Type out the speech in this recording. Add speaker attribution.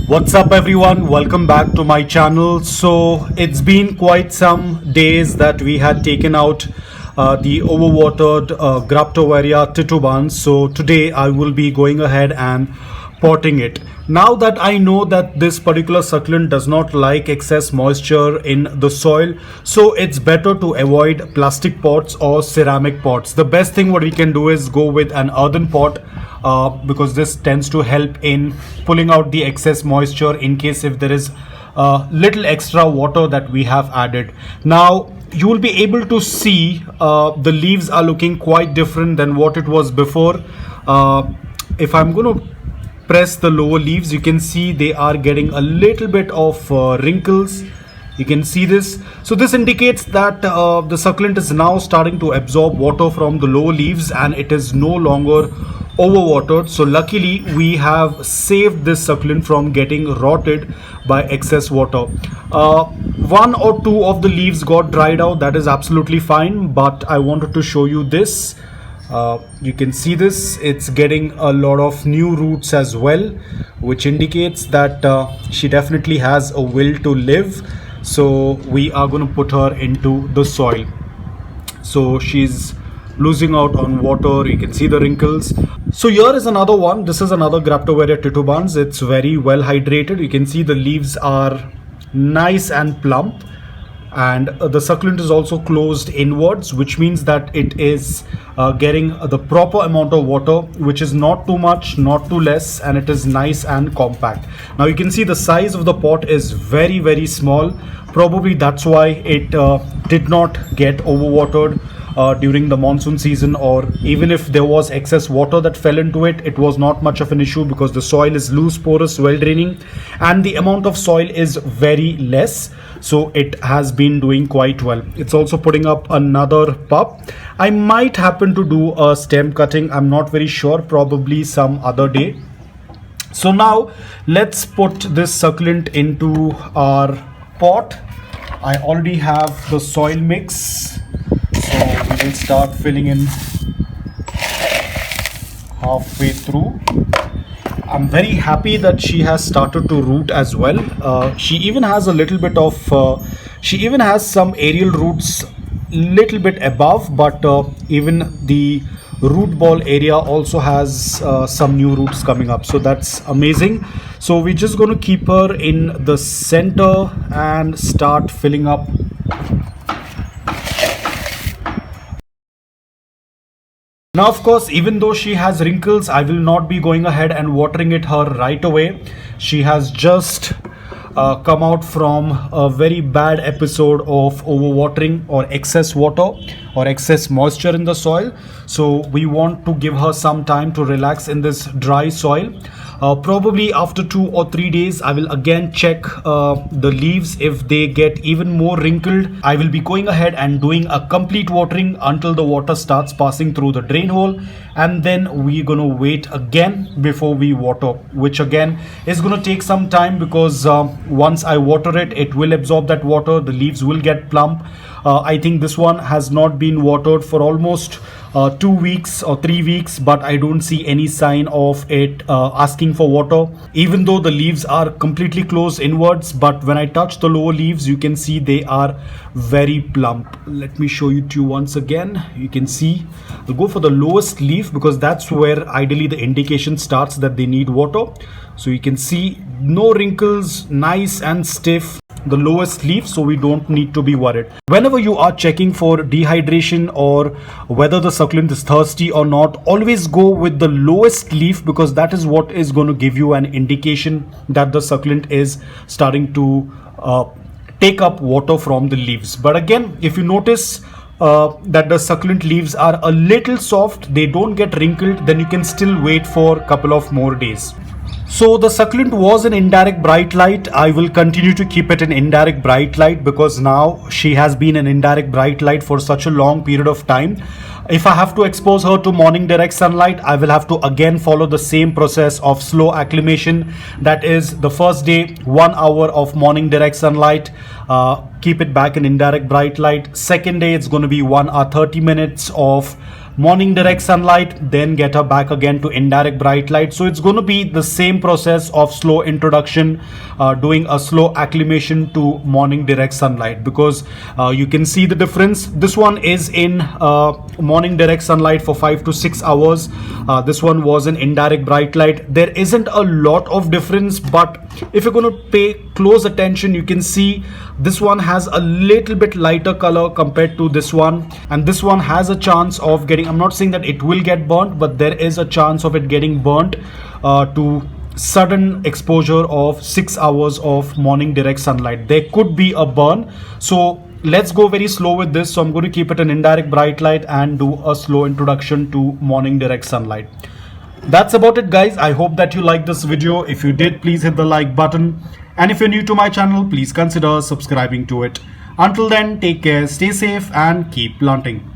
Speaker 1: What's up everyone, welcome back to my channel. So it's been quite some days that we had taken out the overwatered Graptovaria titubans. So today I will be going ahead and potting it. Now that I know that this particular succulent does not like excess moisture in the soil, so it's better to avoid plastic pots or ceramic pots. The best thing what we can do is go with an earthen pot, because this tends to help in pulling out the excess moisture in case if there is little extra water that we have added. Now you will be able to see the leaves are looking quite different than what it was before. If I'm going to press the lower leaves, you can see they are getting a little bit of wrinkles. You can see this. So this indicates that the succulent is now starting to absorb water from the lower leaves and it is no longer overwatered. So luckily we have saved this succulent from getting rotted by excess water. One or two of the leaves got dried out, that is absolutely fine, but I wanted to show you this. You can see this, it's getting a lot of new roots as well, which indicates that she definitely has a will to live. So we are going to put her into the soil. So she's losing out on water, you can see the wrinkles. So here is another one. This is another Graptovaria titubans. It's very well hydrated. You can see the leaves are nice and plump, and the succulent is also closed inwards, which means that it is getting the proper amount of water, which is not too much, not too less, and it is nice and compact. Now you can see the size of the pot is very small. Probably that's why it did not get overwatered during the monsoon season, or even if there was excess water that fell into it, it was not much of an issue because the soil is loose, porous, well draining, and the amount of soil is very less. So it has been doing quite well. It's also putting up another pup. I might happen to do a stem cutting, I'm not very sure, probably some other day. So now let's put this succulent into our pot. I already have the soil mix, so we will start filling in halfway through. I'm very happy that she has started to root as well. She even has a little bit of she even has some aerial roots little bit above, but even the root ball area also has some new roots coming up, so that's amazing. So we're just going to keep her in the center and start filling up. Now of course, even though she has wrinkles, I will not be going ahead and watering it her right away. She has just come out from a very bad episode of overwatering or excess water or excess moisture in the soil. So we want to give her some time to relax in this dry soil. Probably after 2 or 3 days, I will again check the leaves. If they get even more wrinkled, I will be going ahead and doing a complete watering until the water starts passing through the drain hole, and then we're going to wait again before we water, which again is going to take some time because once I water it, it will absorb that water, the leaves will get plump. I think this one has not been watered for almost 2 weeks or 3 weeks, but I don't see any sign of it asking for water, even though the leaves are completely closed inwards. But when I touch the lower leaves, you can see they are very plump. Let me show you to you once again. You can see I'll go for the lowest leaf because that's where ideally the indication starts that they need water. So you can see no wrinkles, nice and stiff, the lowest leaf, so we don't need to be worried. Whenever you are checking for dehydration or whether the succulent is thirsty or not, always go with the lowest leaf because that is what is going to give you an indication that the succulent is starting to take up water from the leaves. But again, if you notice that the succulent leaves are a little soft, they don't get wrinkled, then you can still wait for a couple of more days. So the succulent was an indirect bright light. I will continue to keep it an indirect bright light because now she has been an indirect bright light for such a long period of time. If I have to expose her to morning direct sunlight, I will have to again follow the same process of slow acclimation. That is, the first day, 1 hour of morning direct sunlight, keep it back in indirect bright light. Second day, it's going to be 1 hour 30 minutes of morning direct sunlight, then get her back again to indirect bright light. So it's going to be the same process of slow introduction, doing a slow acclimation to morning direct sunlight, because you can see the difference. This one is in morning direct sunlight for 5 to 6 hours. This one was in indirect bright light. There isn't a lot of difference, but if you're going to pay close attention, you can see this one has a little bit lighter color compared to this one, and this one has a chance of getting, I'm not saying that it will get burnt, but there is a chance of it getting burnt to sudden exposure of 6 hours of morning direct sunlight. There could be a burn. So let's go very slow with this. So I'm going to keep it an indirect bright light and do a slow introduction to morning direct sunlight. That's about it, guys. I hope that you liked this video. If you did, please hit the like button, and if you're new to my channel, please consider subscribing to it. Until then, take care, stay safe, and keep planting.